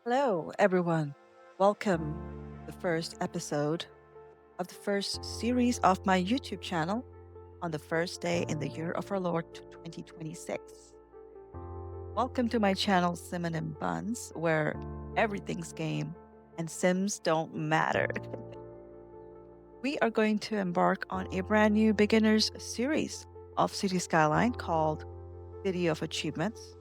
Hello, everyone. Welcome to the first episode of the first series of my YouTube channel on the first day in the year of our Lord 2026. Welcome to my channel, Simon and Buns, where everything's game and Sims don't matter. We are going to embark on a brand new beginners series of City Skyline called City of Achievements.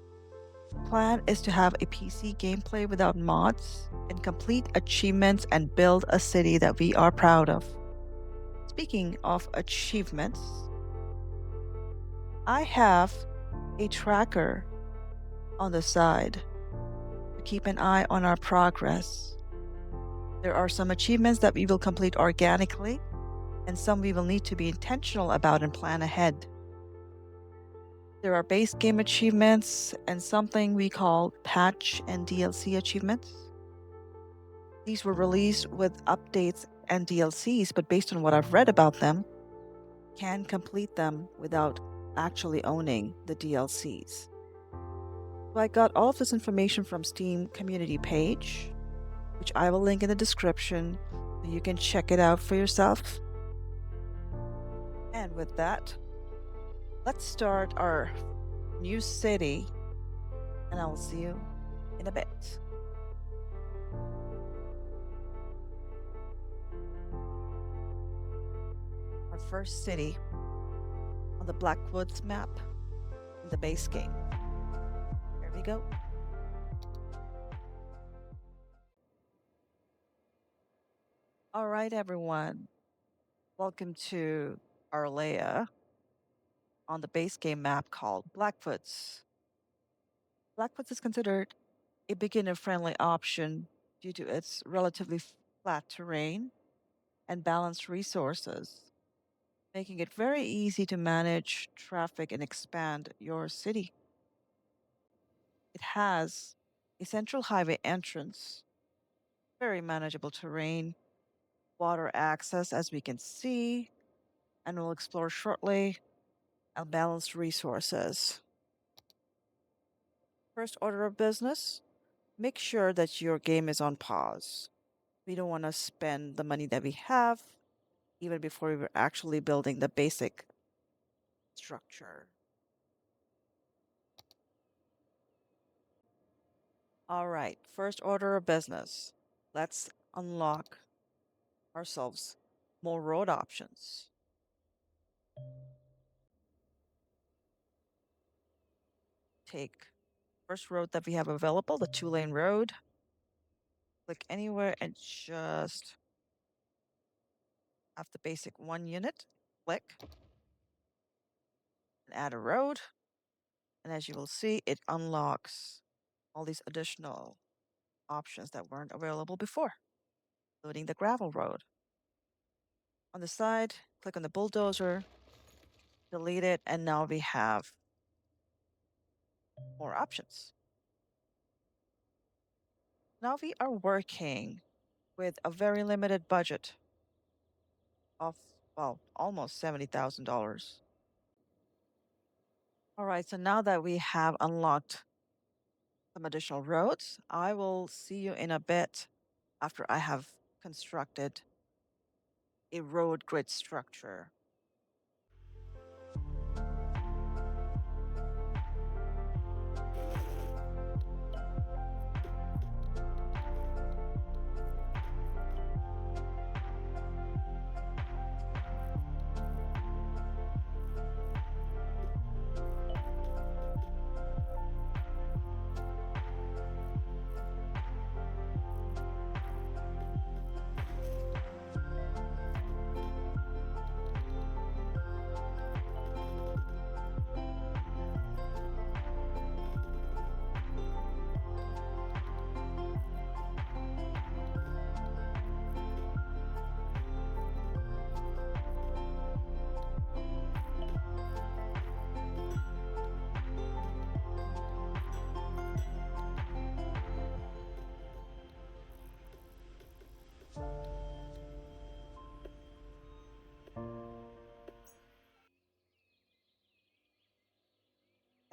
Plan is to have a PC gameplay without mods and complete achievements and build a city that we are proud of. Speaking of achievements, I have a tracker on the side to keep an eye on our progress. There are some achievements that we will complete organically, and some we will need to be intentional about and plan ahead. There are base game achievements and something we call patch and DLC achievements. These were released with updates and DLCs, but based on what I've read about them, can complete them without actually owning the DLCs. So I got all of this information from Steam community page, which I will link in the description so you can check it out for yourself. And with that, let's start our new city, and I will see you in a bit. Our first city on the Blackwoods map in the base game. Here we go. All right, everyone. Welcome to Arleya on the base game map called Blackfoots. Blackfoots is considered a beginner friendly option due to its relatively flat terrain and balanced resources, making it very easy to manage traffic and expand your city. It has a central highway entrance, very manageable terrain, water access, as we can see, and we'll explore shortly, and balanced resources. First order of business, make sure that your game is on pause. We don't want to spend the money that we have even before we were actually building the basic structure. All right, first order of business. Let's unlock ourselves more road options. Take first road that we have available, the 2-lane road. Click anywhere and just have the basic 1 unit. Click and add a road. And as you will see, it unlocks all these additional options that weren't available before, including the gravel road. On the side, click on the bulldozer, delete it, and now we have more options. Now we are working with a very limited budget of, well, almost $70,000. All right, so now that we have unlocked some additional roads, I will see you in a bit after I have constructed a road grid structure.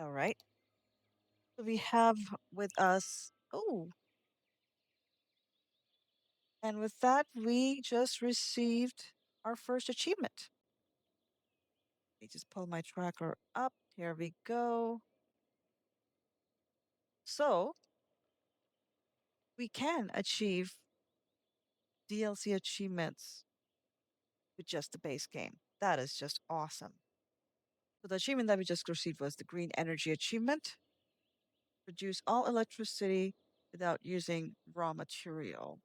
All right. So we have with us, oh, And with that, we just received our first achievement. Let me just pull my tracker up. Here we go. So we can achieve DLC achievements with just the base game. That is just awesome. So the achievement that we just received was the green energy achievement. Produce all electricity without using raw material.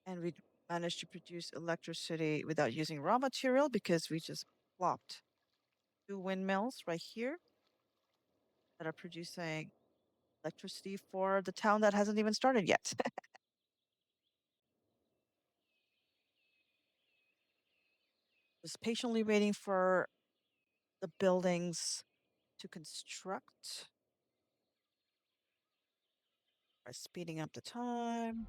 And we managed to produce electricity without using raw material because we just plopped two windmills right here that are producing electricity for the town that hasn't even started yet. Just patiently waiting for the buildings to construct by speeding up the time.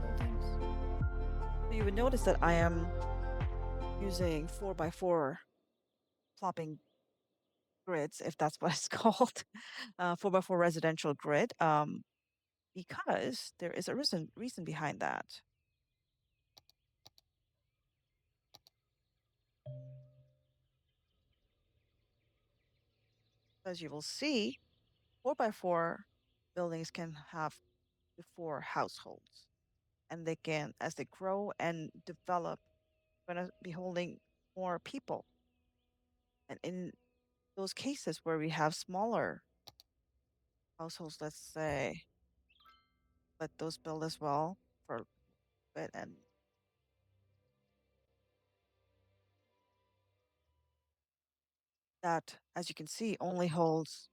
Buildings. So you would notice that I am using 4x4 plopping grids, if that's what it's called, 4x4 residential grid, because there is a reason behind that. As you will see, 4x4 buildings can have the four households, and they can, as they grow and develop, going to be holding more people. And in those cases where we have smaller households, let's say, let those build as well for a bit, and that, as you can see, only holds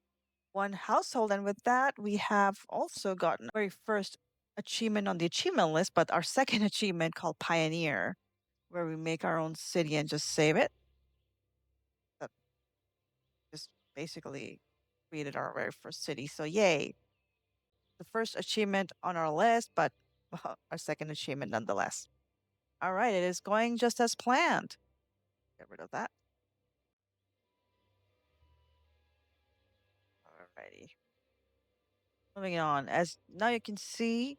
one household. And with that, we have also gotten our very first achievement on the achievement list, but our second achievement called Pioneer, where we make our own city and just save it. That just basically created our very first city. So yay. The first achievement on our list, but our second achievement nonetheless. All right, it is going just as planned. Get rid of that. Alrighty. Moving on. As now you can see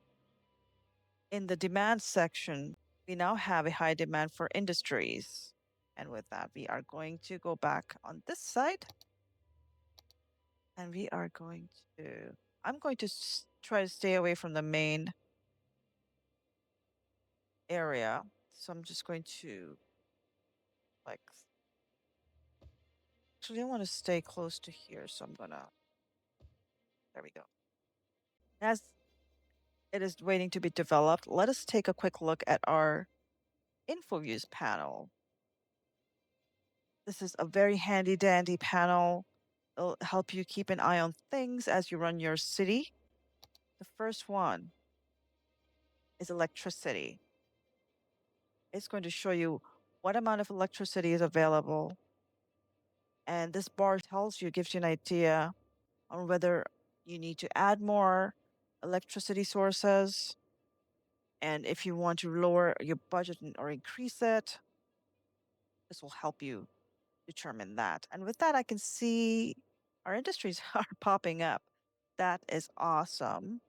in the demand section, we now have a high demand for industries. And with that, we are going to go back on this side. And we are going to, I'm going to try to stay away from the main area. So I'm just going to, like, actually, I want to stay close to here. So I'm gonna, there we go. As it is waiting to be developed, let us take a quick look at our info views panel. This is a very handy dandy panel. It'll help you keep an eye on things as you run your city. The first one is electricity. It's going to show you what amount of electricity is available. And this bar tells you, gives you an idea on whether you need to add more electricity sources. And if you want to lower your budget or increase it, this will help you determine that. And with that, I can see our industries are popping up. That is awesome.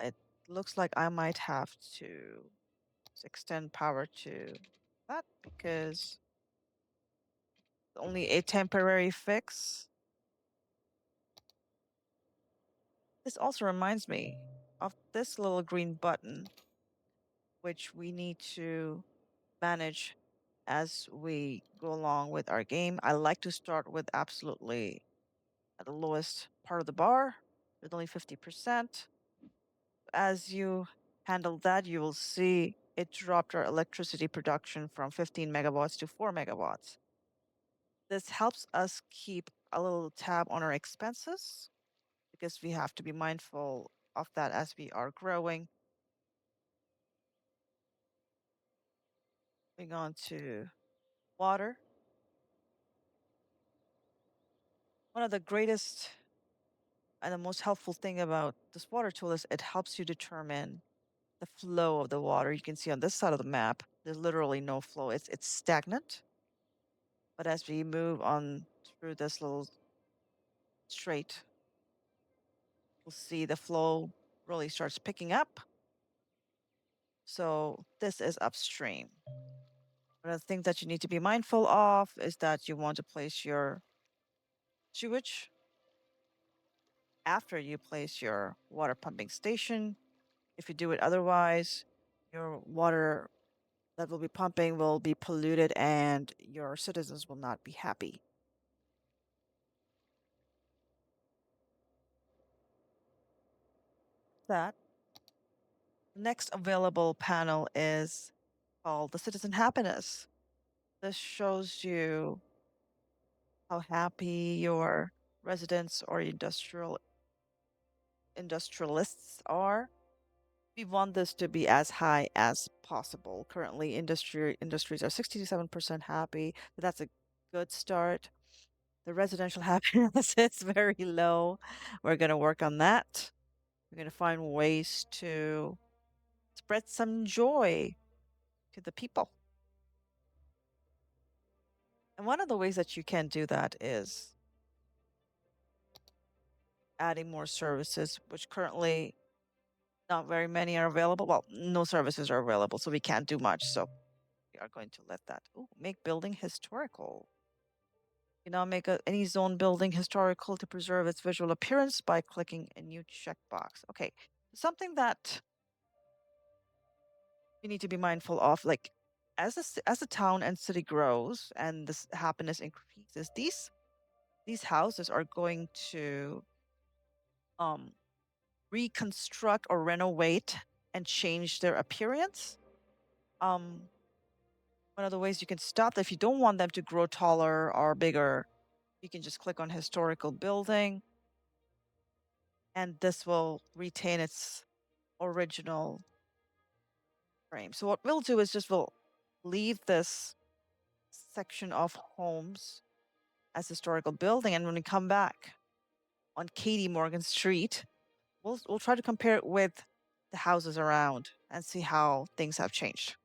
It looks like I might have to extend power to that because it's only a temporary fix. This also reminds me of this little green button, which we need to manage as we go along with our game. I like to start with absolutely at the lowest part of the bar with only 50%. As you handle that, you will see it dropped our electricity production from 15 megawatts to 4 megawatts. This helps us keep a little tab on our expenses because we have to be mindful of that as we are growing. Moving on to water. One of the greatest and the most helpful thing about this water tool is it helps you determine the flow of the water. You can see on this side of the map, there's literally no flow. It's stagnant. But as we move on through this little straight, we'll see the flow really starts picking up. So this is upstream. One of the things that you need to be mindful of is that you want to place your sewage after you place your water pumping station. If you do it otherwise, your water that will be pumping will be polluted and your citizens will not be happy. That next available panel is called the citizen happiness. This shows you how happy your residents or industrialists are. We want this to be as high as possible. Currently, industries are 67% happy. But that's a good start. The residential happiness is very low. We're going to work on that. We're going to find ways to spread some joy to the people. And one of the ways that you can do that is adding more services, which currently not very many are available. Well, no services are available, so we can't do much. So we are going to let that. Ooh, make building historical. You now make any zone building historical to preserve its visual appearance by clicking a new checkbox. Okay, something that you need to be mindful of, like as the town and city grows and this happiness increases, these houses are going to um reconstruct or renovate and change their appearance. Um, One of the ways you can stop that, if you don't want them to grow taller or bigger, you can just click on historical building and this will retain its original frame. So what we'll do is just we'll leave this section of homes as historical building, and when we come back on Katie Morgan Street, we'll try to compare it with the houses around and see how things have changed.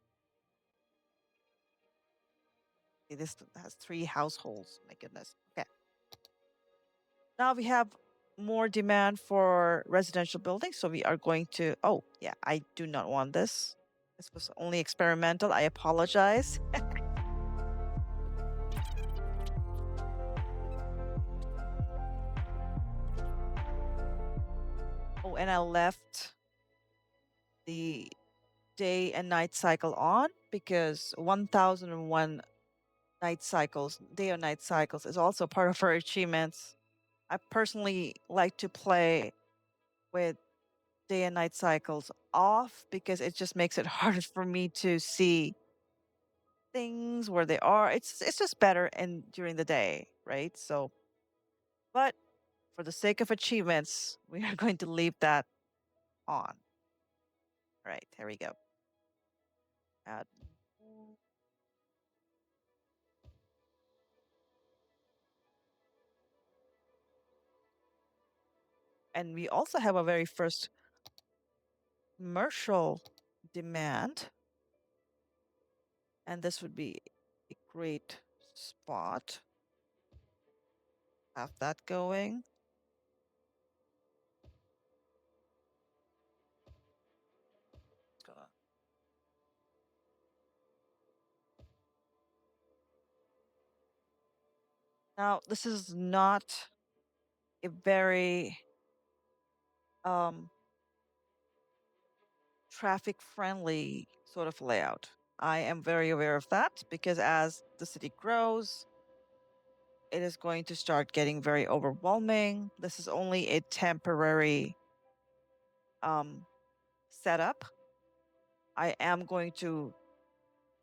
See, this has 3 households. My goodness. Okay. Now we have more demand for residential buildings, so we are going to. Oh, yeah, I do not want this. This was only experimental. I apologize. Oh, and I left the day and night cycle on because 1001 night cycles, day or night cycles, is also part of our achievements. I personally like to play with day and night cycles off because it just makes it harder for me to see things where they are. It's just better and during the day, right? So, but for the sake of achievements, we are going to leave that on. All right, here we go. Add. And we also have a very first commercial demand. And this would be a great spot. Have that going. Now, this is not a very um, traffic friendly sort of layout. I am very aware of that because as the city grows, it is going to start getting very overwhelming. This is only a temporary um, setup. I am going to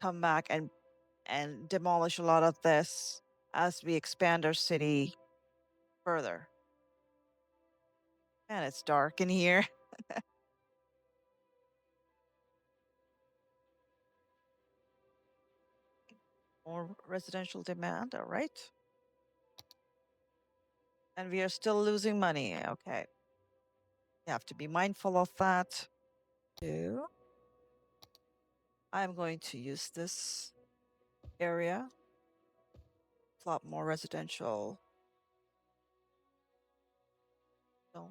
come back and demolish a lot of this as we expand our city further. And it's dark in here. More residential demand. All right. And we are still losing money. Okay. You have to be mindful of that too. I'm going to use this area, plot more residential zones.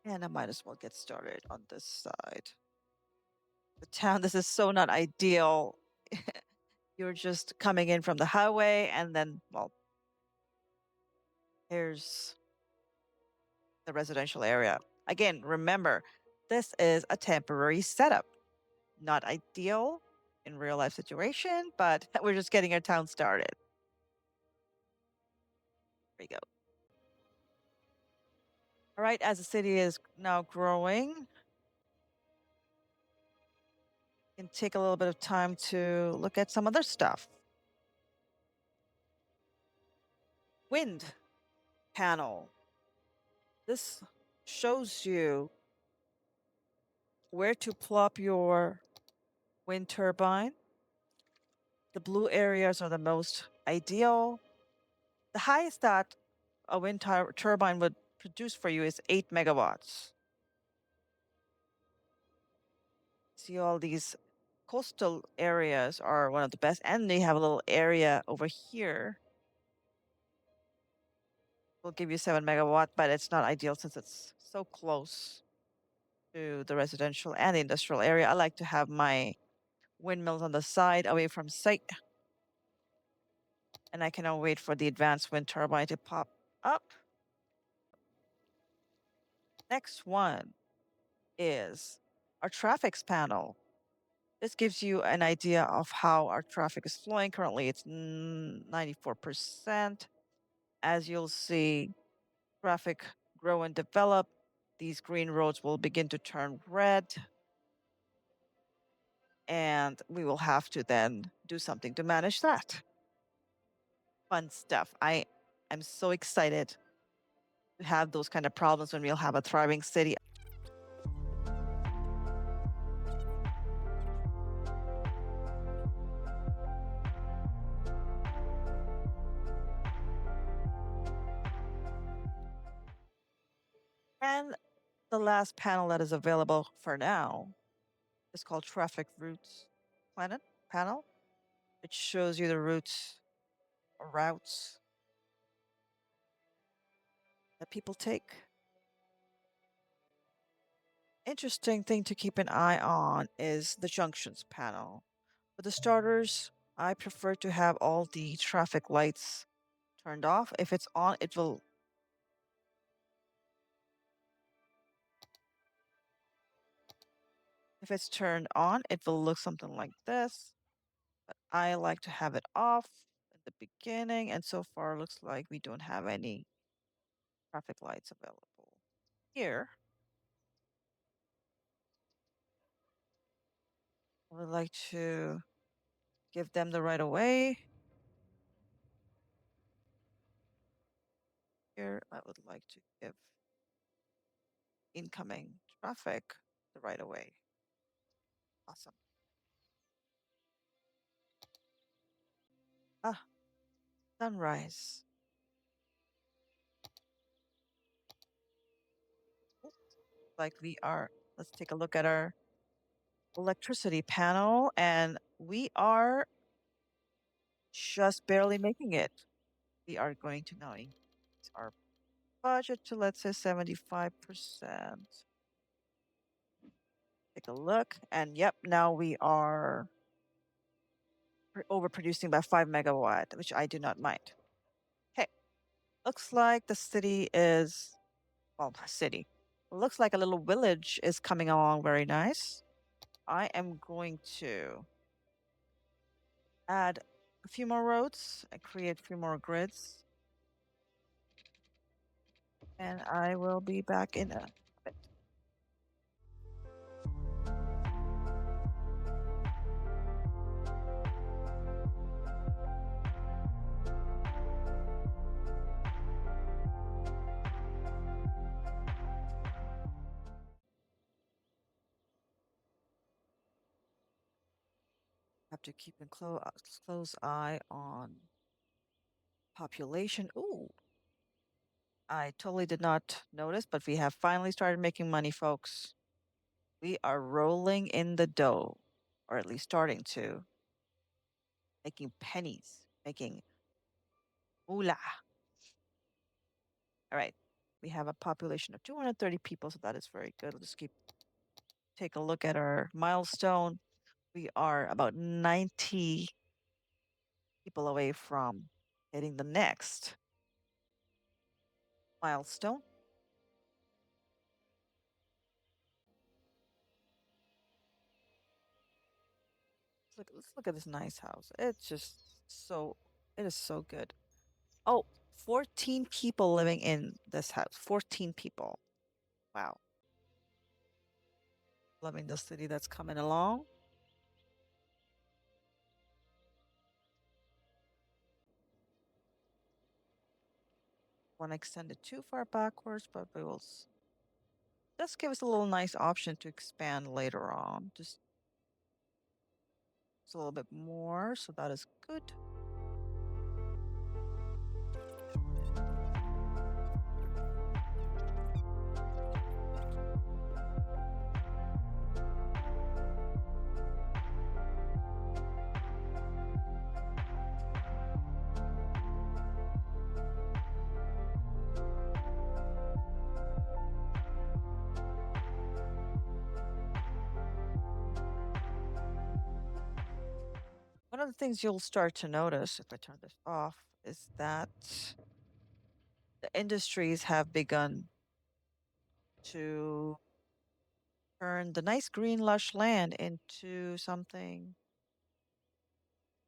And I might as well get started on this side. The town, this is so not ideal. You're just coming in from the highway and then, well, here's the residential area. Again, remember, this is a temporary setup. Not ideal in real life situation, but we're just getting our town started. There we go. All right, as the city is now growing, can take a little bit of time to look at some other stuff. Wind panel. This shows you where to plop your wind turbine. The blue areas are the most ideal. The highest that a wind turbine would produce for you is 8 megawatts. See, all these coastal areas are one of the best, and they have a little area over here. Will give you 7 megawatt, but it's not ideal since it's so close to the residential and the industrial area. I like to have my windmills on the side away from sight, and I can now wait for the advanced wind turbine to pop up. Next one is our traffic panel. This gives you an idea of how our traffic is flowing. Currently, it's 94%. As you'll see, traffic grow and develop. These green roads will begin to turn red. And we will have to then do something to manage that. Fun stuff. I'm so excited to have those kind of problems when we'll have a thriving city. And the last panel that is available for now is called Traffic Routes Planet panel. It shows you the routes that people take. Interesting thing to keep an eye on is the junctions panel. For the starters, I prefer to have all the traffic lights turned off. If it's on, it will. If it's turned on, it will look something like this. But I like to have it off at the beginning, and so far looks like we don't have any traffic lights available here. I would like to give them the right of way. Here, I would like to give incoming traffic the right of way. Awesome. Ah, sunrise. Like we are, let's take a look at our electricity panel, and we are just barely making it. We are going to now increase our budget to, let's say, 75%. Take a look, and yep, now we are overproducing by 5 megawatt, which I do not mind. Okay, looks like the city is, well, city. Looks like a little village is coming along very nice. I am going to add a few more roads and create a few more grids. And I will be back in a bit. have to keep a close eye on population. Ooh, I totally did not notice, but we have finally started making money, folks. We are rolling in the dough, or at least starting to, making pennies, making moolah. All right. We have a population of 230 people, so that is very good. Let's take a look at our milestone. We are about 90 people away from hitting the next milestone. Let's look at this nice house. It is so good. Oh, 14 people living in this house. 14 people. Wow. Loving the city that's coming along. Want to extend it too far backwards, but we will just give us a little nice option to expand later on. Just a little bit more, so that is good. One of the things you'll start to notice if I turn this off is that the industries have begun to turn the nice green lush land into something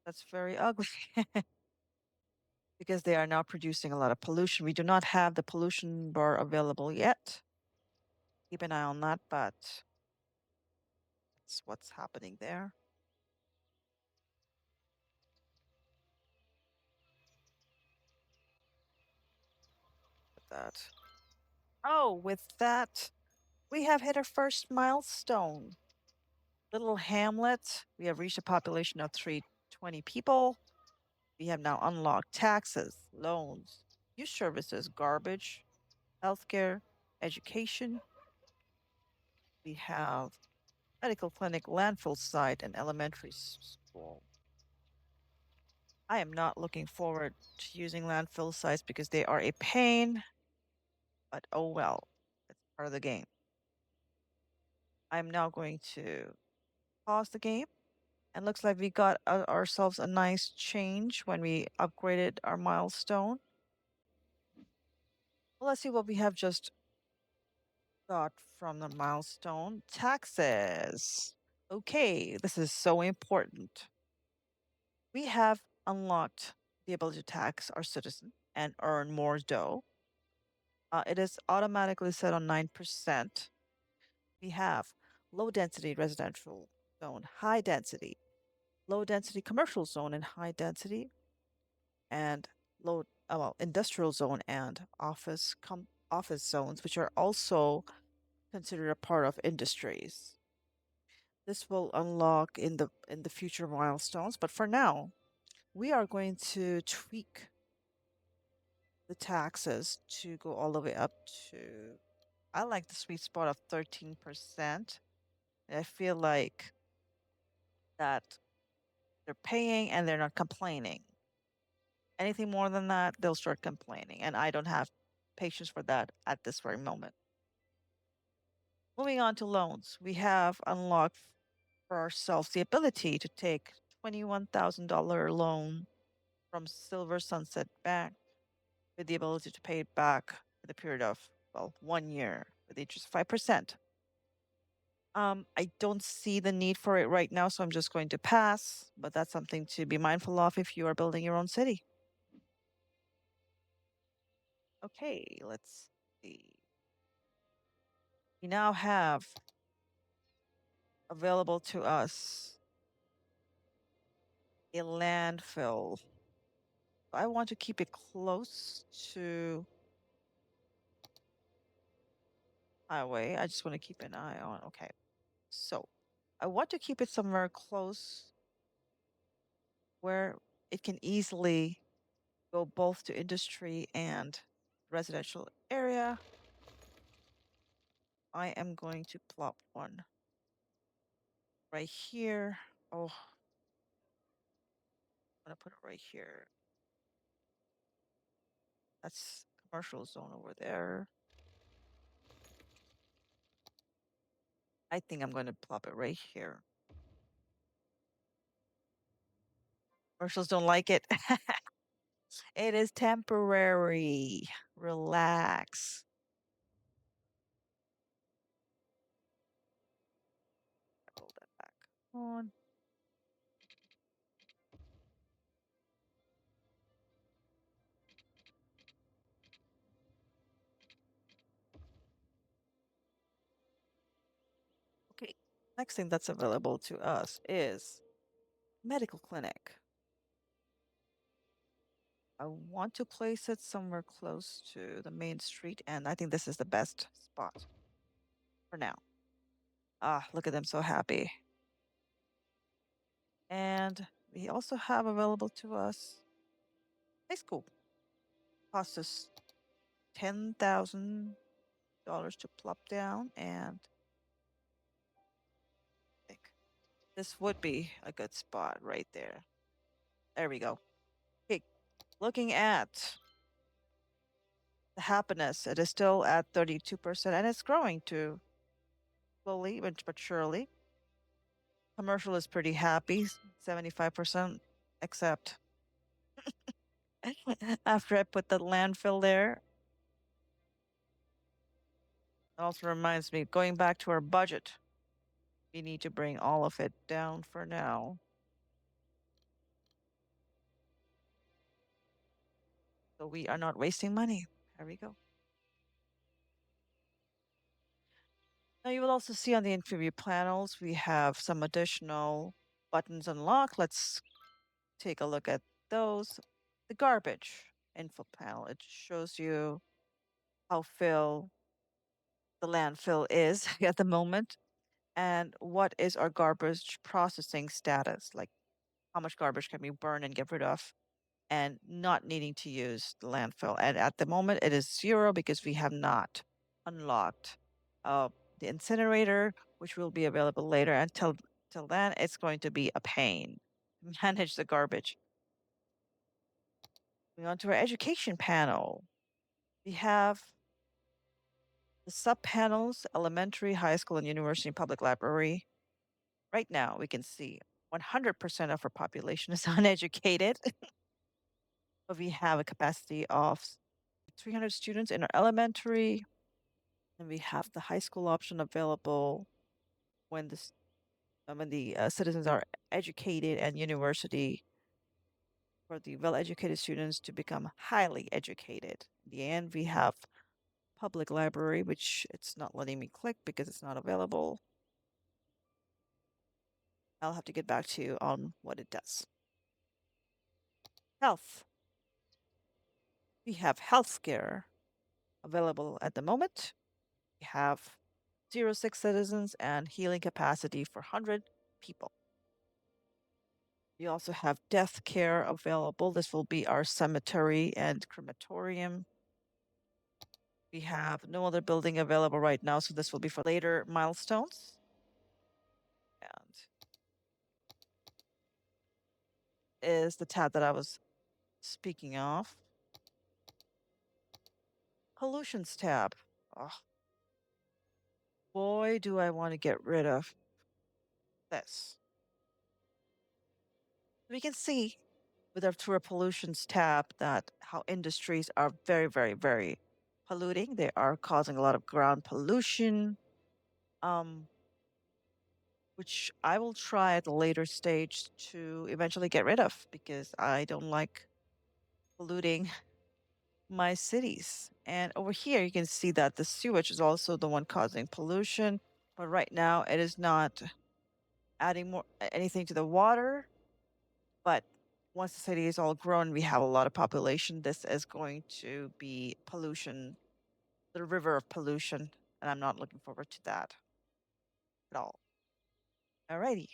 that's very ugly because they are now producing a lot of pollution. We do not have the pollution bar available yet. Keep an eye on that, but that's what's happening there with that. Oh, with that, we have hit our first milestone. Little hamlet. We have reached a population of 320 people. We have now unlocked taxes, loans, youth services, garbage, healthcare, education. We have medical clinic, landfill site, and elementary school. I am not looking forward to using landfill sites because they are a pain, but oh well, it's part of the game. I'm now going to pause the game. And looks like we got ourselves a nice change when we upgraded our milestone. Well, let's see what we have just got from the milestone. Taxes. Okay, this is so important. We have unlocked the ability to tax our citizen and earn more dough. It is automatically set on 9%. We have low density residential zone, high density, low density commercial zone, and high density, and industrial zone and office zones, which are also considered a part of industries. This will unlock in the future milestones, but for now, we are going to tweak the taxes to go all the way up to, I like the sweet spot of 13%. I feel like that they're paying and they're not complaining. Anything more than that, they'll start complaining, and I don't have patience for that at this very moment. Moving on to loans, we have unlocked for ourselves the ability to take $21,000 loan from Silver Sunset Bank with the ability to pay it back for the period of, well, 1 year with interest of 5%. I don't see the need for it right now, so I'm just going to pass, but that's something to be mindful of if you are building your own city. Okay, let's see. We now have available to us a landfill. I want to keep it close to highway. I just want to keep an eye on. Okay. So I want to keep it somewhere close where it can easily go both to industry and residential area. I am going to plop one right here. Oh, I'm gonna put it right here. That's commercial zone over there. I think I'm going to plop it right here. Commercials don't like it. It is temporary. Relax. Roll that back on. Okay. Next thing that's available to us is medical clinic. I want to place it somewhere close to the main street, and I think this is the best spot for now. Ah, look at them so happy. And we also have available to us high school. Costs us $10,000 to plop down, and I think this would be a good spot right there. There we go. Okay, looking at the happiness, it is still at 32%, and it's growing too slowly but surely. Commercial is pretty happy, 75%, except after I put the landfill there. It also reminds me, going back to our budget, we need to bring all of it down for now. So we are not wasting money. There we go. Now you will also see on the interview panels, we have some additional buttons unlocked. Let's take a look at those. The garbage info panel, it shows you how full the landfill is at the moment and what is our garbage processing status, like how much garbage can we burn and get rid of and not needing to use the landfill. And at the moment, it is 0 because we have not unlocked uh, the incinerator, which will be available later. Until till then, it's going to be a pain to manage the garbage. Moving on to our education panel, we have the sub panels: elementary, high school, and university and public library. Right now, we can see 100% of our population is uneducated, but we have a capacity of 300 students in our elementary, and we have the high school option available when the citizens are educated, and university for the well-educated students to become highly educated. In the end, we have public library, which it's not letting me click because it's not available. I'll have to get back to you on what it does. Health. We have healthcare available at the moment. We have 0 6 citizens and healing capacity for 100 people. We also have death care available. This will be our cemetery and crematorium. We have no other building available right now, so this will be for later milestones. And is the tab that I was speaking of. Pollutions tab. Oh, boy, do I want to get rid of this. We can see with our through our pollutions tab that how industries are very, very, very polluting. They are causing a lot of ground pollution, which I will try at a later stage to eventually get rid of because I don't like polluting my cities. And over here, you can see that the sewage is also the one causing pollution. But right now, it is not adding more anything to the water. But once the city is all grown, we have a lot of population. This is going to be pollution, the river of pollution, and I'm not looking forward to that at all. Alrighty.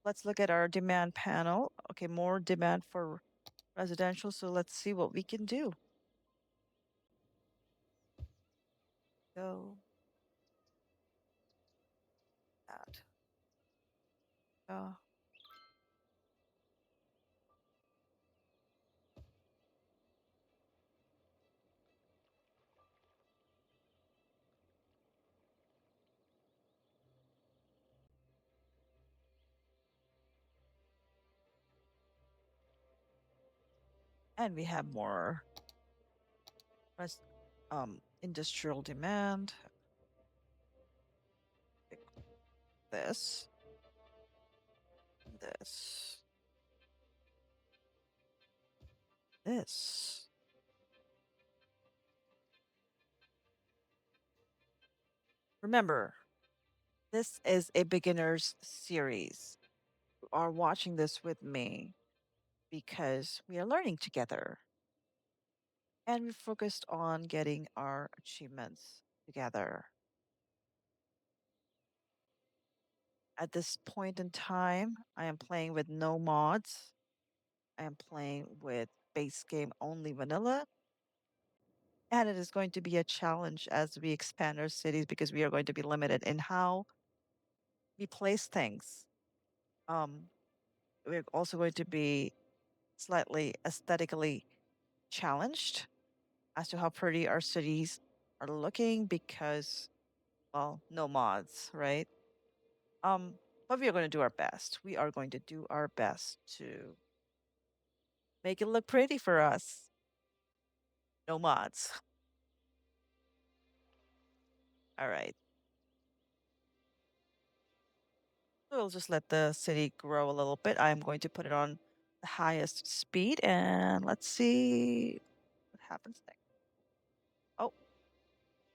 Let's look at our demand panel. Okay, more demand for residential. So let's see what we can do. Go that. Uh, and we have more res industrial demand. Pick this, this, this. Remember, this is a beginner's series. You are watching this with me because we are learning together and we focused on getting our achievements together. At this point in time, I am playing with no mods. I am playing with base game only vanilla. And it is going to be a challenge as we expand our cities because we are going to be limited in how we place things. Um, we're also going to be slightly aesthetically challenged as to how pretty our cities are looking because, well, no mods, right? But we are going to do our best. We are going to do our best to make it look pretty for us. No mods. All right. We'll just let the city grow a little bit. I'm going to put it on the highest speed and let's see what happens next. Oh,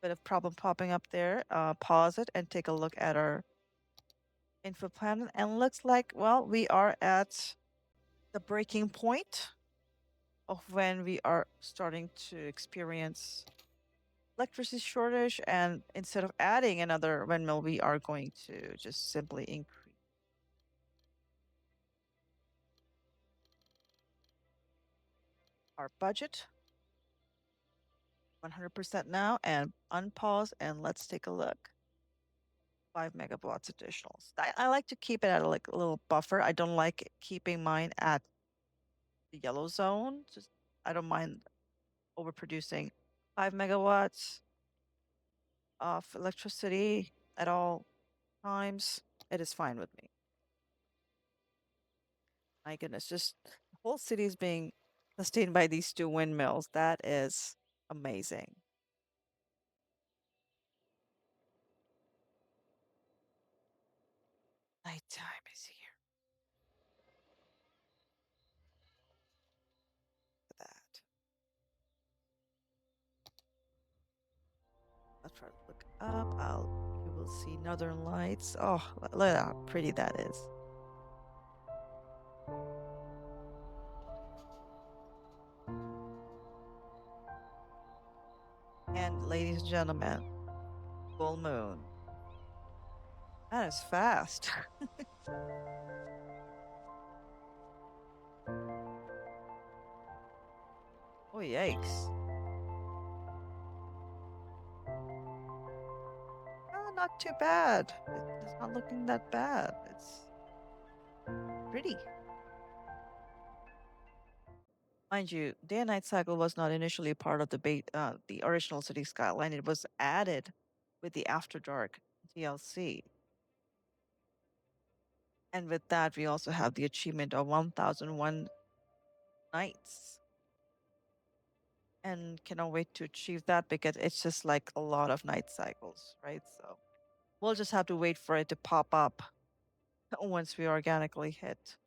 bit of problem popping up there. Pause it and take a look at our info panel. And looks like, well, we are at the breaking point of when we are starting to experience electricity shortage. And instead of adding another windmill, we are going to just simply increase our budget 100% now and unpause and let's take a look. 5 megawatts additionals. I like to keep it at like a little buffer. I don't like keeping mine at the yellow zone. Just I don't mind overproducing 5 megawatts of electricity at all times. It is fine with me. My goodness, just the whole city is being sustained by these two windmills. That is amazing. Nighttime is here. Look at that. I'll try to look up. You will see Northern Lights. Oh, look at how pretty that is. And ladies and gentlemen, full moon. That is fast. Oh, yikes. Oh, not too bad. It's not looking that bad. It's pretty. Mind you, day and night cycle was not initially part of the original City Skyline. It was added with the After Dark DLC. And with that, we also have the achievement of 1001 nights. And cannot wait to achieve that because it's just like a lot of night cycles, right? So we'll just have to wait for it to pop up once we organically hit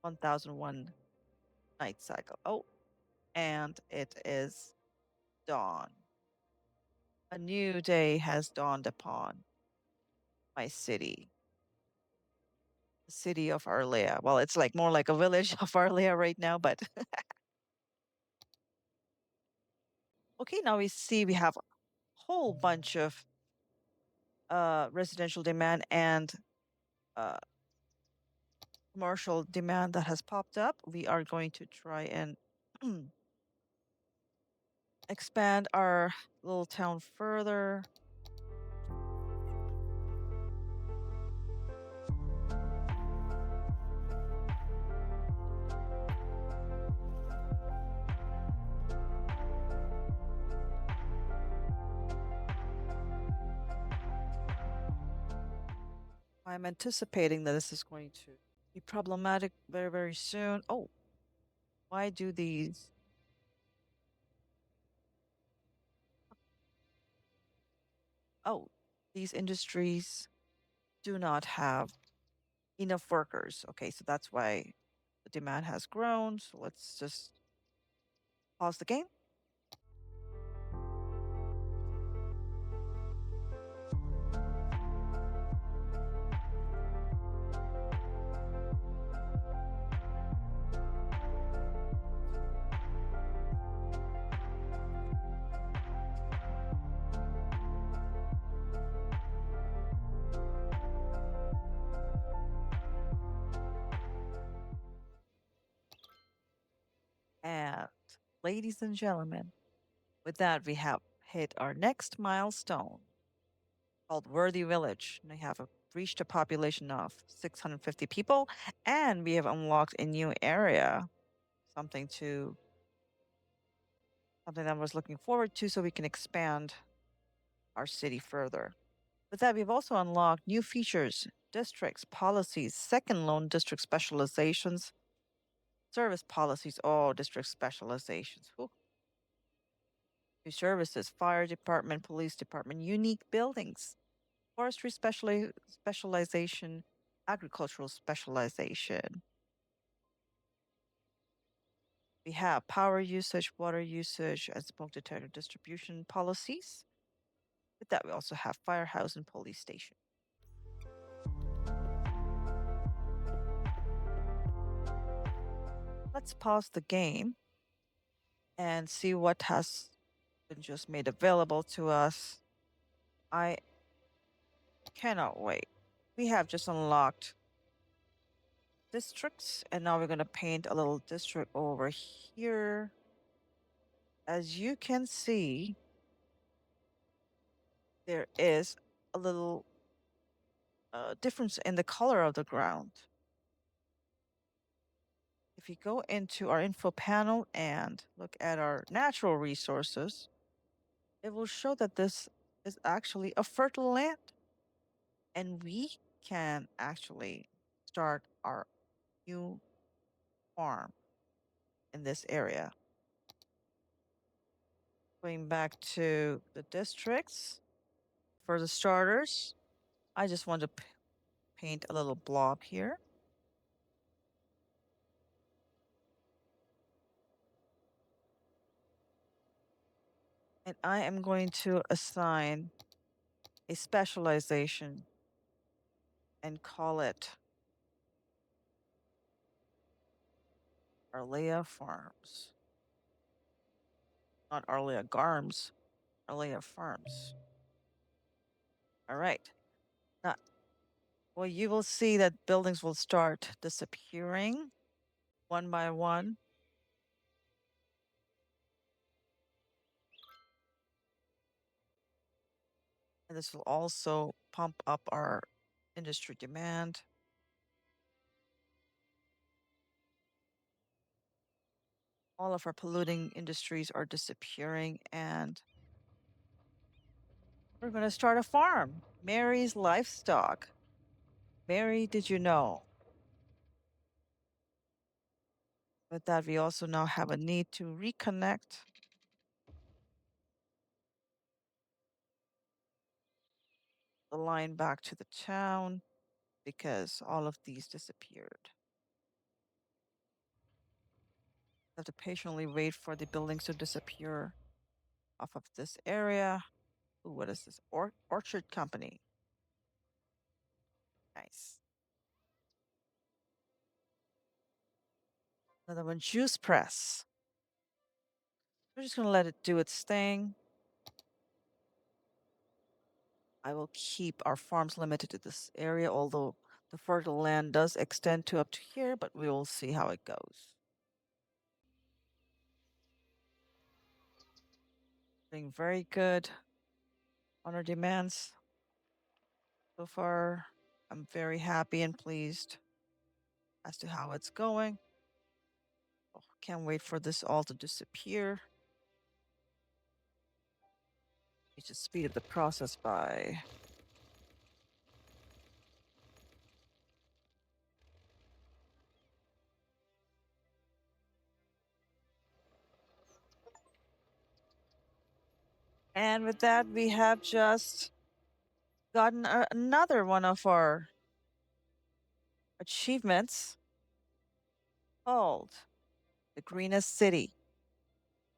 1001 night cycle. Oh, and it is dawn. A new day has dawned upon my city, the city of Arleya. Well, it's like more like a village of Arleya right now, but okay, now we see we have a whole bunch of residential demand and uh commercial demand that has popped up, we are going to try and expand our little town further. I'm anticipating that this is going to be problematic very, very soon. Oh, why do these? Oh, these industries do not have enough workers. Okay, so that's why the demand has grown. So let's just pause the game. And ladies and gentlemen, with that, we have hit our next milestone called Worthy Village. We have reached a population of 650 people, and we have unlocked a new area, something to something that I was looking forward to, so we can expand our city further. With that, we've also unlocked new features, districts, policies, second loan district specializations, service policies, all district specializations. Whew. New services, fire department, police department, unique buildings, forestry specialization, agricultural specialization. We have power usage, water usage, and smoke detector distribution policies. With that, we also have firehouse and police station. Let's pause the game and see what has been just made available to us. I cannot wait. We have just unlocked districts, and now we're going to paint a little district over here. As you can see, there is a little difference in the color of the ground. If you go into our info panel and look at our natural resources, it will show that this is actually a fertile land. And we can actually start our new farm in this area. Going back to the districts, for the starters, I just want to paint a little blob here. And I am going to assign a specialization and call it Arleya Farms. Not Arleya Garms, Arleya Farms. All right. Now, well, you will see that buildings will start disappearing one by one. And this will also pump up our industry demand. All of our polluting industries are disappearing, and we're going to start a farm. Mary's Livestock. Mary, did you know? With that, we also now have a need to reconnect the line back to the town because all of these disappeared. We have to patiently wait for the buildings to disappear off of this area. Ooh, what is this? Orchard Company. Nice. Another one, Juice Press. We're just going to let it do its thing. I will keep our farms limited to this area, although The fertile land does extend to up to here, but we will see how it goes. Doing very good on our demands so far. I'm very happy and pleased as to how it's going. Oh, can't wait for this all to disappear. We just speed up the process by and with that, we have just gotten another one of our achievements called the Greenest City.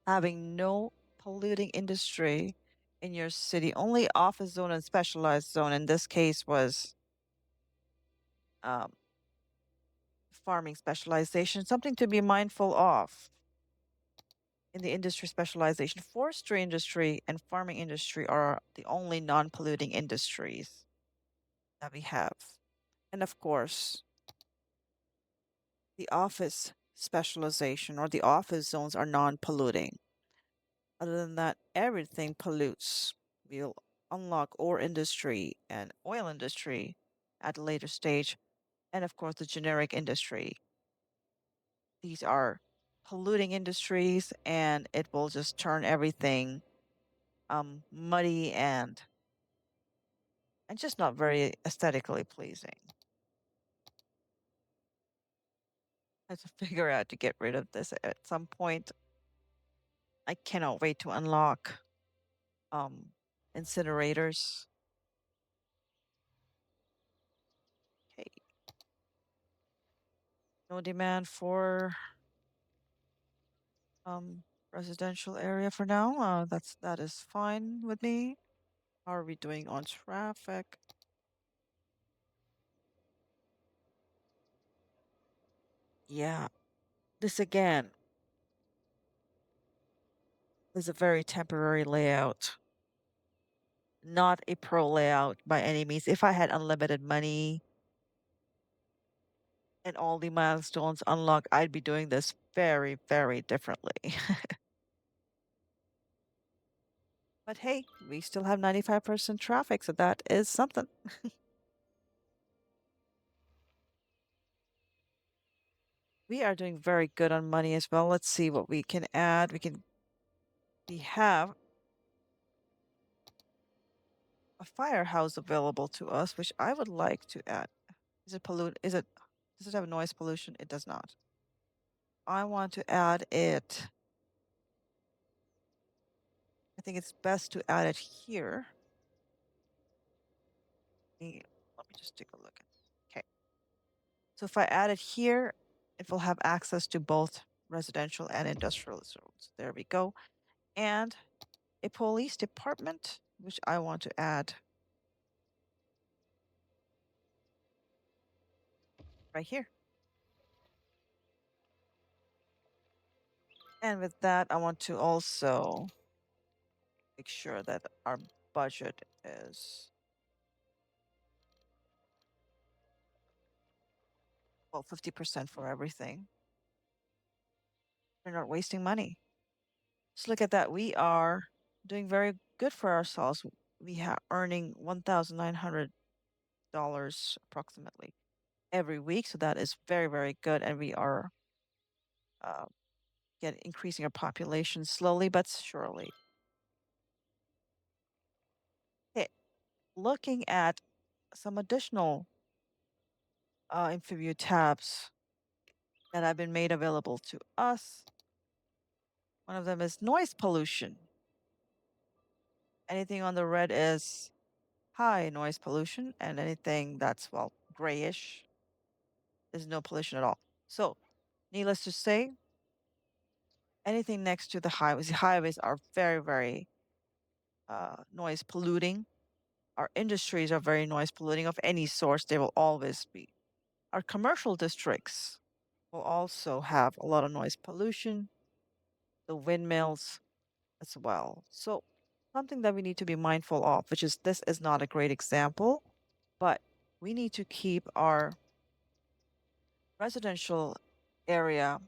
Having no polluting industry in your city, only office zone and specialized zone. In this case, was um, farming specialization, something to be mindful of in the industry specialization. Forestry industry and farming industry are the only non-polluting industries that we have. And of course, the office specialization or the office zones are non-polluting. Other than that, everything pollutes. We'll unlock ore industry and oil industry at a later stage, and of course, the generic industry. These are polluting industries, and it will just turn everything muddy and just not very aesthetically pleasing. I have to figure out to get rid of this at some point. I cannot wait to unlock um incinerators. Okay, no demand for um residential area for now. That is fine with me. How are we doing on traffic? Yeah, this again is a very temporary layout, not a pro layout by any means. If I had unlimited money and all the milestones unlocked, I'd be doing this very, very differently. But hey, we still have 95% traffic, so that is something. We are doing very good on money as well. Let's see what we can add. We have a firehouse available to us, which I would like to add. Does it have noise pollution? It does not. I want to add it. I think it's best to add it here. Let me just take a look. Okay. So if I add it here, it will have access to both residential and industrial zones. There we go. And a police department, which I want to add right here. And with that, I want to also make sure that our budget is, well, 50% for everything. We're not wasting money. Just look at that. We are doing very good for ourselves. We are earning $1,900 approximately every week. So that is very, very good. And we are uh, increasing our population slowly but surely. Okay, looking at some additional info tabs that have been made available to us. One of them is noise pollution. Anything on the red is high noise pollution, and anything that's, well, grayish is no pollution at all. So, needless to say, anything next to the highways are very, very noise polluting. Our industries are very noise polluting of any source, they will always be. Our commercial districts will also have a lot of noise pollution, the windmills as well. So, something that we need to be mindful of, which is this is not a great example, but we need to keep our residential area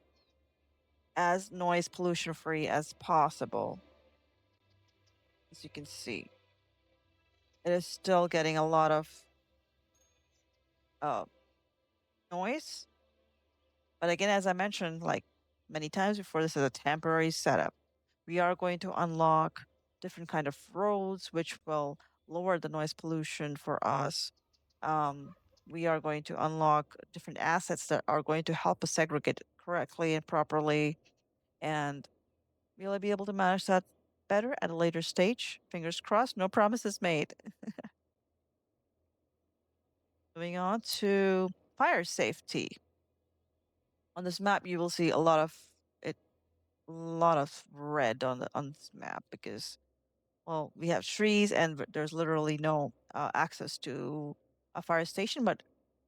as noise pollution free as possible. As you can see, it is still getting a lot of uh, noise. But again, as I mentioned, like many times before, this is a temporary setup. We are going to unlock different kind of roads, which will lower the noise pollution for us. Um, we are going to unlock different assets that are going to help us segregate correctly and properly. And will I be able to manage that better at a later stage? Fingers crossed. No promises made. Moving on to fire safety. On this map, you will see it, a lot of red on this map because, well, we have trees and there's literally no access to a fire station. But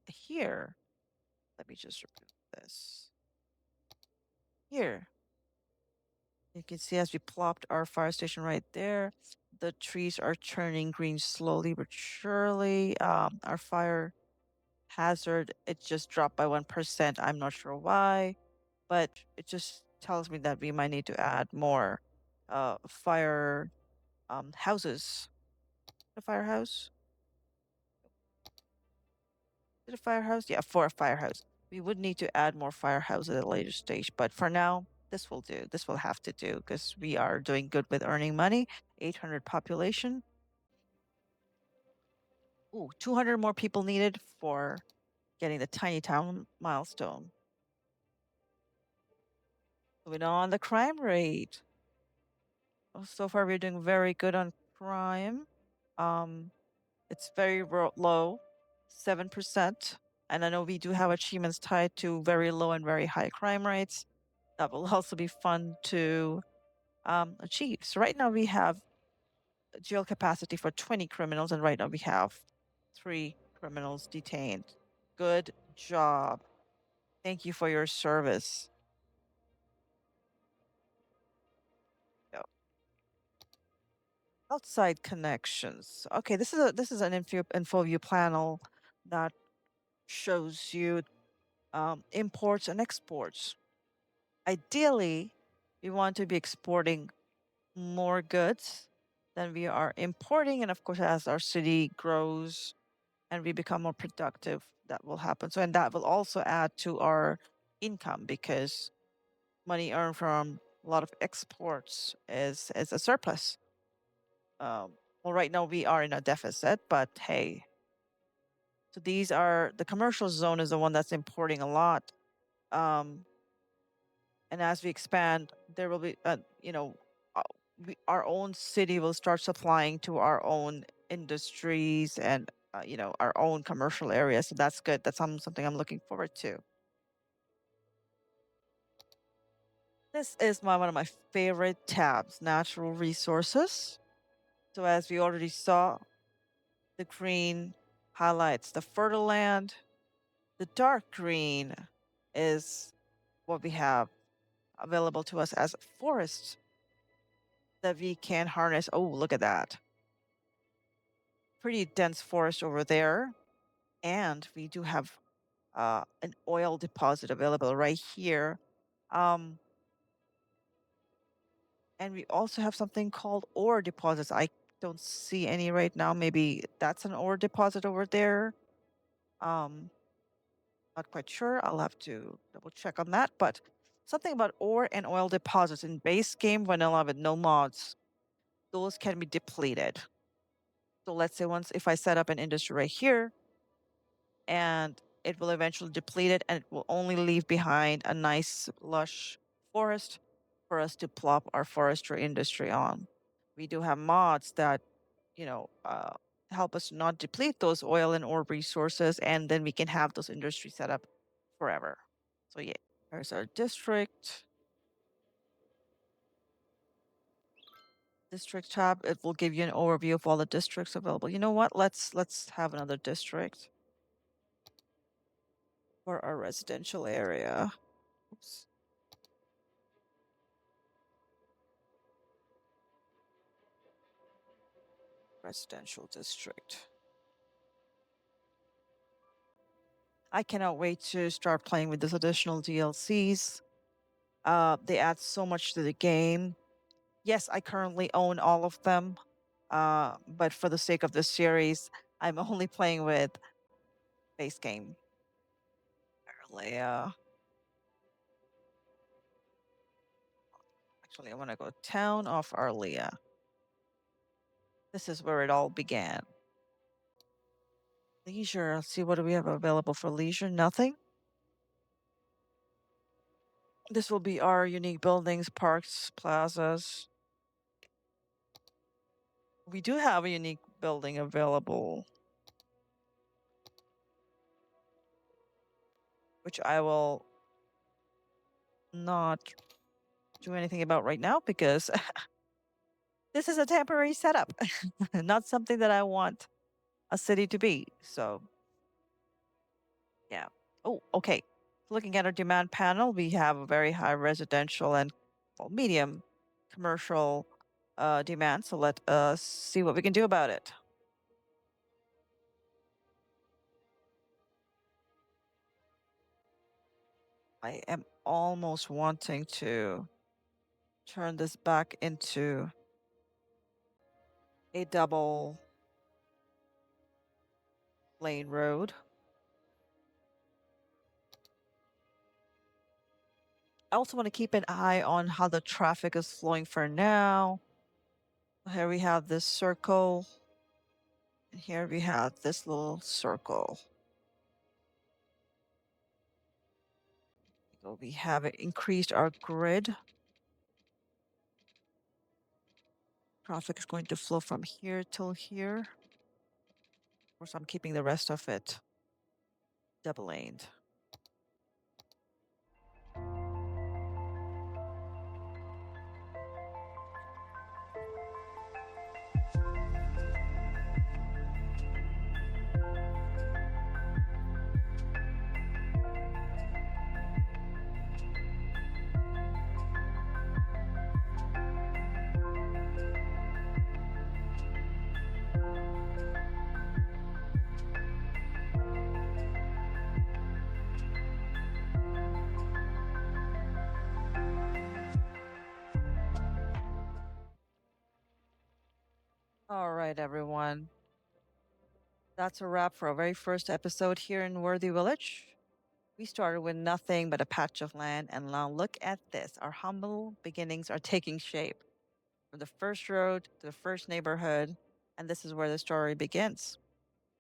here, let me just remove this. Here, you can see as we plopped our fire station right there, the trees are turning green slowly but surely. Our fire hazard, it just dropped by 1%. I'm not sure why, but it just tells me that we might need to add more fire houses. A firehouse? Is it a firehouse? Yeah, for a firehouse. We would need to add more firehouses at a later stage, but for now, this will do. This will have to do because we are doing good with earning money. 800 population. Ooh, 200 more people needed for getting the tiny town milestone. Moving on, the crime rate. Oh, so far, we're doing very good on crime. Um, it's very low, 7%. And I know we do have achievements tied to very low and very high crime rates. That will also be fun to achieve. So right now we have jail capacity for 20 criminals, and right now we have 3 criminals detained. Good job. Thank you for your service. Yep. Outside connections. Okay, this is an info view panel that shows you imports and exports. Ideally, we want to be exporting more goods than we are importing. And of course, as our city grows and we become more productive, that will happen. So, and that will also add to our income because money earned from a lot of exports is a surplus. Well, right now we are in a deficit, but hey, so these are the commercial zone is the one that's importing a lot. Um, and as we expand, there will be, uh, our own city will start supplying to our own industries and our own commercial areas. So that's good. That's something I'm looking forward to. This is one of my favorite tabs, natural resources. So as we already saw, the green highlights the fertile land. The dark green is what we have available to us as forests that we can harness. Oh, look at that. Pretty dense forest over there. And we do have an oil deposit available right here. Um, and we also have something called ore deposits. I don't see any right now. Maybe that's an ore deposit over there. Um, not quite sure. I'll have to double check on that. But something about ore and oil deposits in base game vanilla with no mods, those can be depleted. So let's say if I set up an industry right here, and it will eventually deplete it, and it will only leave behind a nice lush forest for us to plop our forestry industry on. We do have mods that you know uh, help us not deplete those oil and ore resources, and then we can have those industries set up forever. So yeah, there's our district tab. It will give you an overview of all the districts available. You know what, let's have another district for our residential area. Oops. Residential district. I cannot wait to start playing with these additional DLCs. They add so much to the game. Yes, I currently own all of them, but for the sake of this series, I'm only playing with base game. Arleya. Actually, I want to go town of Arleya. This is where it all began. Leisure. Let's see, what do we have available for leisure? Nothing. This will be our unique buildings, parks, plazas. We do have a unique building available, which I will not do anything about right now because this is a temporary setup, not something that I want a city to be. So, yeah. Oh, okay. Looking at our demand panel, we have a very high residential and medium commercial demand. So let us see what we can do about it. I am almost wanting to turn this back into a double lane road. I also want to keep an eye on how the traffic is flowing for now. Here we have this circle. And here we have this little circle. So we have increased our grid. Traffic is going to flow from here till here. Of course, I'm keeping the rest of it double laned. All right, everyone. That's a wrap for our very first episode here in Worthy Village. We started with nothing but a patch of land, and now look at this. Our humble beginnings are taking shape. From the first road to the first neighborhood, and this is where the story begins.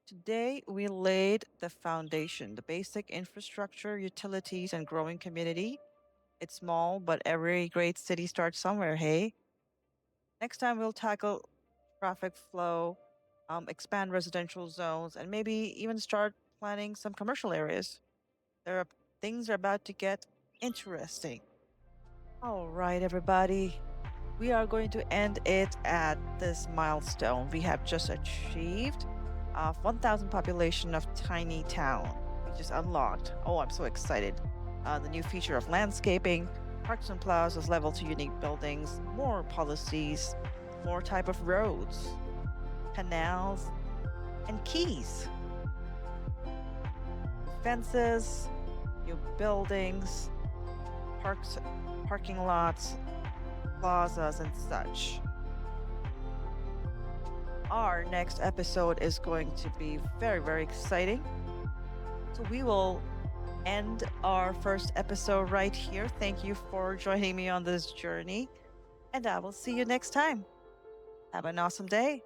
Today, we laid the foundation, the basic infrastructure, utilities, and growing community. It's small, but every great city starts somewhere, hey? Next time, we'll tackle traffic flow, expand residential zones, and maybe even start planning some commercial areas. There are things are about to get interesting. All right, everybody. We are going to end it at this milestone. We have just achieved 1,000 population of tiny town. We just unlocked. Oh, I'm so excited. The new feature of landscaping, parks and plazas level to unique buildings, more policies, more type of roads, canals, and keys. Fences, new buildings, parks, parking lots, plazas, and such. Our next episode is going to be very, very exciting. So we will end our first episode right here. Thank you for joining me on this journey, and I will see you next time. Have an awesome day.